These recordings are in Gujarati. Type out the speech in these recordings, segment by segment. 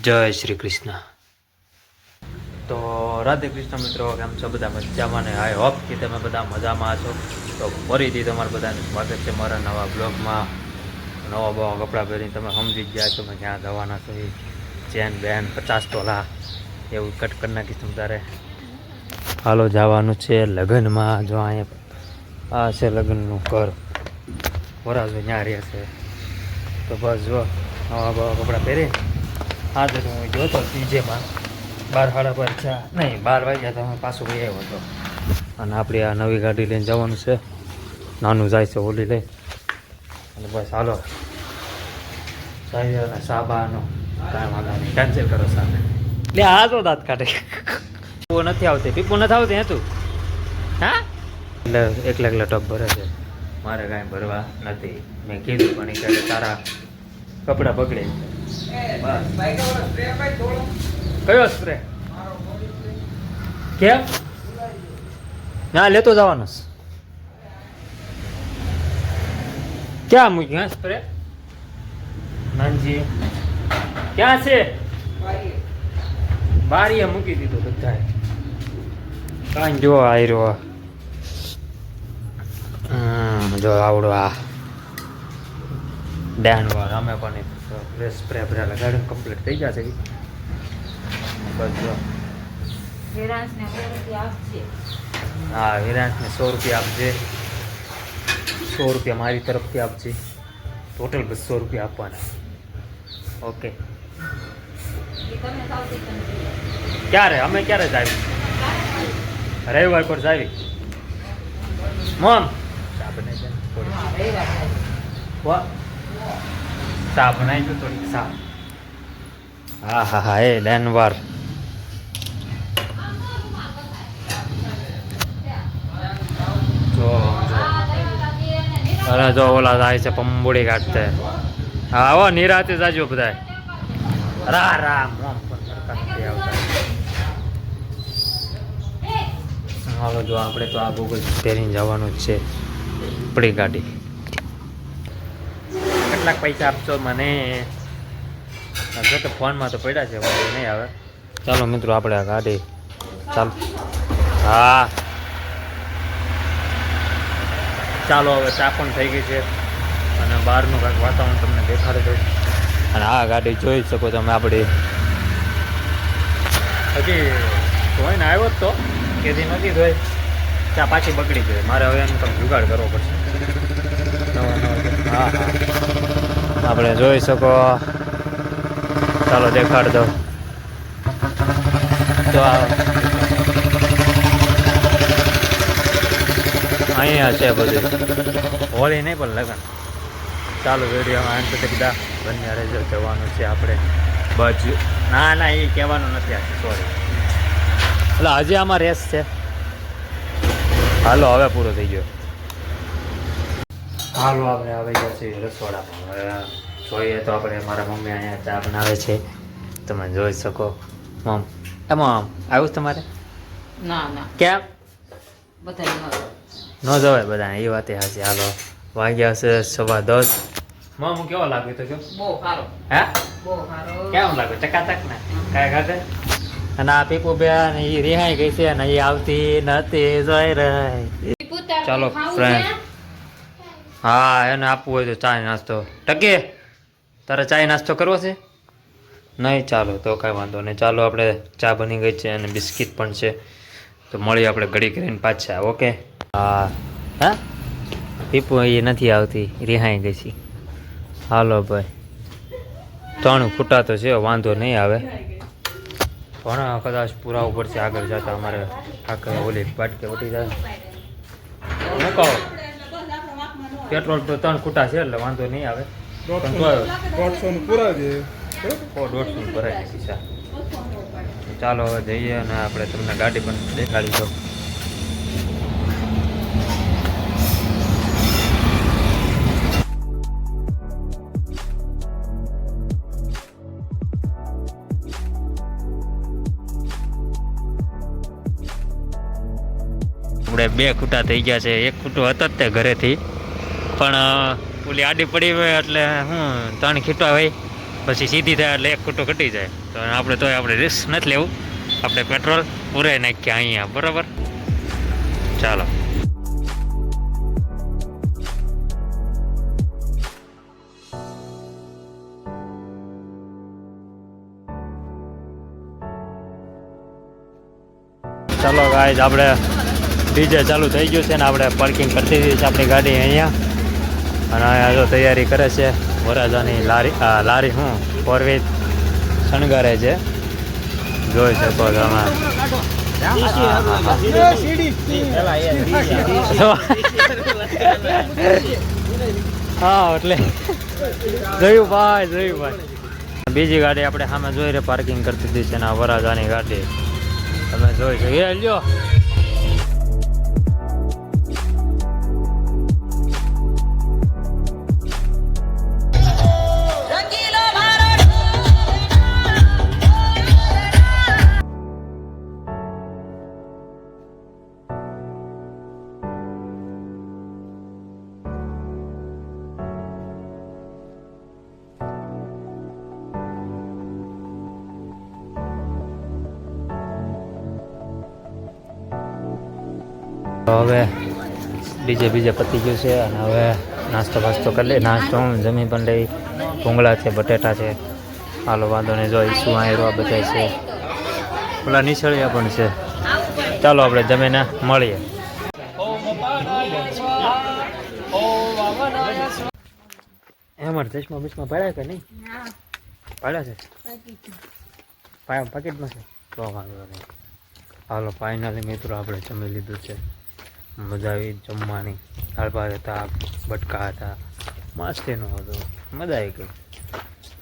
જય શ્રી કૃષ્ણ. તો રાધે કૃષ્ણ મિત્રો, કેમ છો બધા? મજામાં ને? આઈ હોપ કે તમે બધા મજામાં છો. તો ફરીથી તમારું બધાનું સ્વાગત છે મારા નવા બ્લોગમાં. નવા કપડાં પહેરીને તમે સમજી જ ગયા છો મેં ક્યાં જવાના છો. ચેન બેન 50 તોલા એવું કટ કરી નાખીશ તમે તારે. હાલો જવાનું છે લગ્નમાં. જો અહીંયા આ છે લગ્નનું ઘર. વરાજો ત્યાં રહે છે. તો બસ જો નવા કપડાં પહેરી આજે તો હું જોતો ડીજેમાં 12:30 છે નહીં 12 વાગ્યા તો હું પાછું ગઈ આવ્યો હતો. અને આપણી આ નવી ગાડી લઈને જવાનું છે. નાનું જાય છે ઓલી લઈ. અને બસ હાલો સાહેબ અને સાબાનો કાંઈ વાંધો નહીં, કેન્સલ કરો સાહેબ. લે આ તો દાંત કાઢે. પીપો નથી આવતી, પીપો નથી આવતી હે તું? હા એટલે એકલા ટપ ભરે છે, મારે કાંઈ ભરવા નથી. મેં કીધું પણ એ કહે તારા કપડાં બગડે. કયો સ્પ્રે? કેમ ના લેતો જવાનો? ક્યાં મૂક્યું સ્પ્રે? નાનજી ક્યાં છે? બારીએ મૂકી દીધું બધાએ. કાંઈ જો આયરો જો આવડો આ ડેનવાર અમે પણ સ્પ્રે ભરેલા ગાડી કમ્પ્લીટ થઈ જશે. બસ જો હા વિરાંશને 100 રૂપિયા આપજે. 100 રૂપિયા મારી તરફથી આપજે. ટોટલ 200 રૂપિયા આપવાના. ઓકે ક્યારે? અમે ક્યારે જાવી? રવિવાર પર જાવી. મોમ ચા બનાવી ચા બનાવી દો થોડીક ચા. હા હા હા એ ડેનવાર અરે જો ઓલા જાય છે પંબુડી કાઢતે. હા આવો નિરાતે જાજો બધા. રા રા મોમ પણ આવતા. હાલો જો આપણે તો આ ગૂગલ પહેરીને જવાનું જ છે. આપણી ગાડી. કેટલાક પૈસા આપશો મને? જો તો ફોનમાં તો પડ્યા છે, વાંધો નહીં આવે. ચાલો મિત્રો આપણે આ ગાડી ચાલો. હા ચાલો હવે ચા પણ થઈ ગઈ છે અને બહારનું કાંઈક વાતાવરણ તમને દેખાડી દઉં. અને આ ગાડી જોઈ શકો તમે. આપણી હજી ધોઈને આવ્યો જ તો કેથી નથી ધોઈ. ચા પાછી બગડી ગઈ. મારે હવે એનું તમે જુગાડ કરવો પડશે. હા હા આપણે જોઈ શકો. ચાલો દેખાડ દો. તો અહીંયા છે બધું. હોળી નહીં પણ લગન. ચાલો વિડીયોમાં અંત સુધી બધા બંને રહેજો. જવાનું છે આપણે બાજુ. ના ના એ કહેવાનું નથી આ, સોરી. એટલે હજી આમાં રેસ છે. હાલો હવે પૂરો થઈ ગયો. હાલો આપણે આવી ગયા છીએ રસોડામાં. હવે જોઈએ તો આપણે મારા મમ્મી અહીંયા ચા બનાવે છે. તમે જોઈ શકો. મમ એમાં આવ્યું છે તમારે? ના ના કેમ બધા ન જવાય બધા? એ વાત હાચી. હાલો વાગ્યા છે 10:15. મમ કેવો લાગ્યો તો? બહુ સારો. હે બહુ સારો. કેમ લાગ્યો? ચકાચક ને કાંઈ કાઢે. અને આ પીપુ બેન એ રિહાઈ ગઈ છે અને એ આવતી નથી જોઈ રહી. ચાલો ફ્રેન્ડ. હા એને આપવું હોય તો ચાય નાસ્તો. ટકે તારે ચાય નાસ્તો કરવો છે? નહીં ચાલો તો કાંઈ વાંધો નહીં. ચાલો આપણે ચા બની ગઈ છે અને બિસ્કિટ પણ છે. તો મળીએ આપણે ઘડી કરીને પાછા. ઓકે હા હા પીપુ એ નથી આવતી, રિહાઈ ગઈ છે. હાલો ભાઈ 3 ખૂટા તો છે, વાંધો નહીં આવે. પણ કદાચ પુરાવું પડશે આગળ જતા. અમારે આખરે ઓલી પાટકે વટી જાય. હું કહું પેટ્રોલ તો 3 ખૂટા છે એટલે વાંધો નહીં આવે. 150 પુરાવી દે. 150 ભરાય પૈસા. ચાલો હવે જઈએ અને આપણે તમને ગાડી પણ દેખાડી દો. આપણે 2 ખૂટા થઈ ગયા છે. 1 ખૂટો હતો જ તે ઘરેથી, પણ ઓલી આડી પડી હોય એટલે હું 3 ખીટવા હોય પછી સીધી થાય એટલે એક ખૂટો ઘટી જાય તો આપણે તોય આપણે રિસ્ક નથી લેવું, આપણે પેટ્રોલ પૂરે નાખીએ અહીંયા, બરાબર. ચાલો ચાલો ગાઈસ, આપણે ડીજે ચાલુ થઈ ગયું છે ને આપણે પાર્કિંગ કરી દીધી છે આપણી ગાડી અહીંયા. અને અહીંયા જો તૈયારી કરે છે વરાજાની લારી હું ફોર વ્હીલ શણગારે છે, જોઈ શકો તમે. હા એટલે જોયું ભાઈ. બીજી ગાડી આપણે સામે જોઈ રે પાર્કિંગ કરી દીધી છે ને આ વરાજાની ગાડી તમે જોઈ શકો. એ લ્યો હવે ડીજે બીજે પતી ગયું છે અને હવે નાસ્તો કરી લે. નાસ્તો હું જમી પણ લઈ, ભૂંગળા છે, બટેટા છે. હાલો વાંધો નહીં, જો ઈસુ આયરો આ બધા છે, પેલા નિસળિયા પણ છે. ચાલો આપણે જમીને મળીએ. એમાં ચશ્મા બિસ્મા પાડ્યા કે નહીં? પાડ્યા છે, પાકીટમાં છે તો વાંધો નહીં. હાલો ફાઇનલી મિત્રો આપણે જમી લીધું છે, મજા આવી જમવાની. દાળ ભાત હતા, બટકા હતા, મસ્તીનું હતું, મજા આવી ગઈ.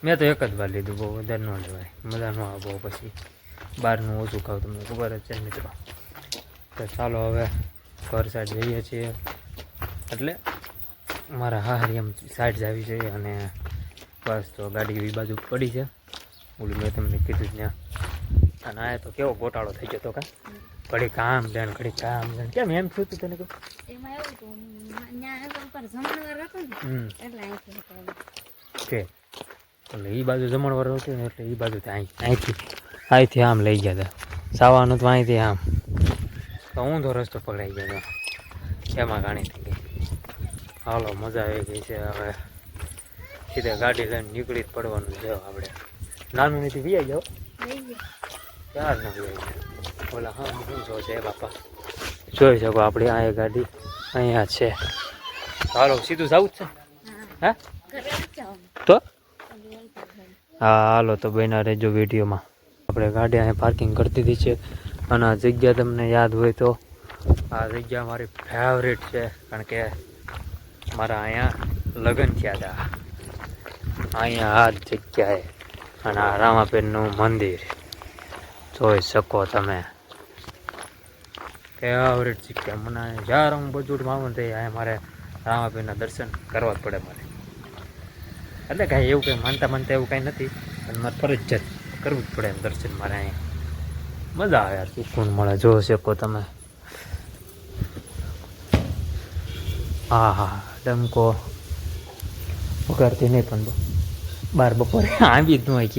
મેં તો એક જ વાર લીધું, બહુ વધારે ન લેવાય, મજા ન આવે બહુ. પછી બહારનું ઓછું ખાવ, તમને ખબર જ છે મિત્રો. તો ચાલો હવે ઘર સાઈડ જઈએ છીએ, એટલે મારા હારી એમ સાઈડ જ આવી છે. અને બસ તો ગાડી એવી બાજુ પડી છે, ઓલું મેં તમને કીધું ત્યાં. અને આ તો કેવો ગોટાળો થઈ ગયો તો કા, ઘડી કામ લેણ ઘડી કામ લેણ. કેમ એમ થયું હતું તને? એમાં એવું હતું, ઉપર જમણવાર હતું ને એટલે અહીંથી કે એટલે એ બાજુ જમણવાર હતું ને એટલે એ બાજુ અહીંથી આમ લઈ ગયા હતા. સાવાનું તો અહીંથી આમ તો ઊંધો રસ્તો પકડાઈ ગયો હતો, એમાં ઘણી થઈ ગઈ. હાલો મજા આવી ગઈ છે. હવે સીધા ગાડી લઈને નીકળી જ પડવાનું છે આપણે. નાનું નથી વી જાઓ ક્યાર ન વી ઓલા હા શું જો છે બાપા, જોઈ શકો આપણે આ ગાડી અહીંયા છે. હાલો સીધું જવું જ છે હા તો હા. હાલો તો બન્યા રહેજો વિડીયોમાં. આપણે ગાડી અહીંયા પાર્કિંગ કરી દીધી છે અને આ જગ્યા તમને યાદ હોય તો આ જગ્યા મારી ફેવરેટ છે, કારણ કે મારા અહીંયા લગ્ન થયા હતા અહીંયા આ જગ્યાએ. અને આ રામાપીરનું મંદિર જોઈ શકો તમે, ફેવરેટ જગ્યા. મને જ્યારે હું બધું માવું તો અહીંયા મારે રામાપીરના દર્શન કરવા જ પડે મારે. એટલે કાંઈ એવું કંઈ માનતા એવું કાંઈ નથી, પણ મારે ફરજિયાત કરવું જ પડે એમ દર્શન મારે અહીંયા. મજા આવે યાર, સુકૂન મળે. જોઈ શકો તમે. હા હા ડમકો વગાડતી નહીં પણ બાર બપોરે આવી જ ન હોય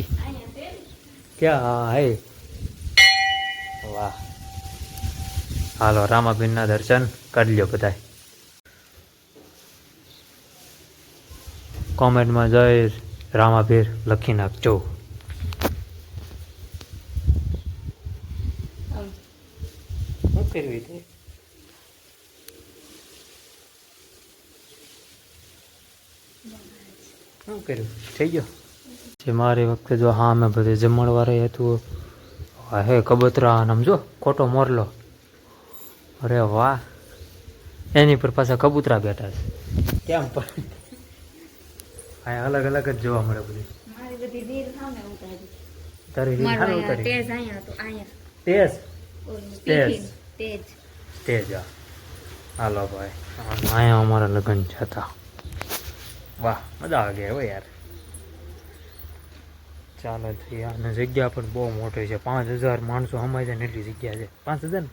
ક્યાં હે. વાહ હાલો રામાપીરના દર્શન કરી લ્યો બધા. કોમેન્ટમાં જય રામાપીર લખી નાખજો. શું કરવી તે શું કર્યું થઈ ગયો જે મારી વખતે. જો હા મેં બધે જમણવારે હતું. હે કબૂતરા આમ જો ખોટો મોરલો, અરે વાહ, એની પર પાછા કબૂતરા બેઠા છે. કેમ પણ હા અલગ અલગ જ જોવા મળે બધી. તારી રીત હાલ ઉતારી તેજ. હાલો ભાઈ અહીંયા અમારા લગ્ન હતા. વાહ મજા આવે ગયા હો યાર. ચાલો થઈ. અને જગ્યા પણ બહુ મોટી છે, 5000 માણસો સમાય જાય ને એટલી જગ્યા છે. 5000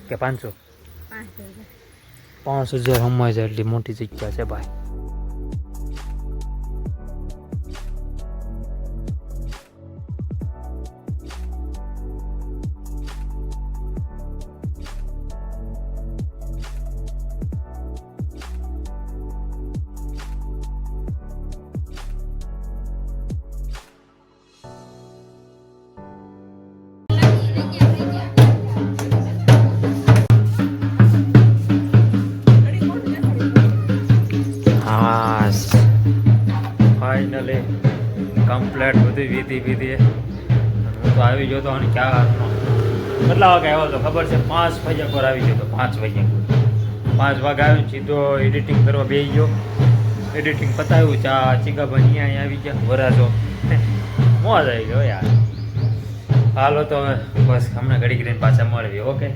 કે 500? 5000 સમાય જાય એટલી મોટી જગ્યા છે ભાઈ. કમ્પ્લેટ બધું વીધી હું તો આવી ગયો તો અને ક્યાં કેટલા વાગે આવ્યો હતો ખબર છે? 5 વાગ્યા પર આવી ગયો તો 5 વાગ્યા 5 વાગે આવીને સીધો એડિટિંગ કરવા બેસી ગયો. એડિટિંગ પતાવ્યું, ચા ચીકાભાઈ અહીંયા આવી ગયા, વરાજો મોજ આવી ગયો યાર. હાલો તો હવે બસ હમણાં ઘડી કરીને પાછા મળવી. ઓકે,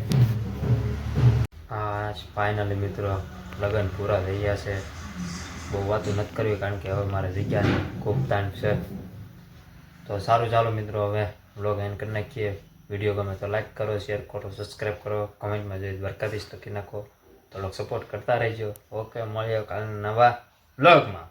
હા ફાઇનલી મિત્રો લગ્ન પૂરા થઈ ગયા છે. બહુ વાતો નથી કરવી કારણ કે હવે મારે જગ્યાની ખૂબ ટાઈમ છે. તો સારું, ચાલો મિત્રો હવે વ્લોગ એન્ડ કરી નાખીએ. વિડીયો ગમે તો લાઈક કરો, શેર કરો, સબસ્ક્રાઈબ કરો, કમેન્ટમાં જઈ દ્વારકાધીશ લખી નાખો. થોડોક સપોર્ટ કરતા રહેજો. ઓકે, મળીએ કાલે નવા વ્લોગમાં.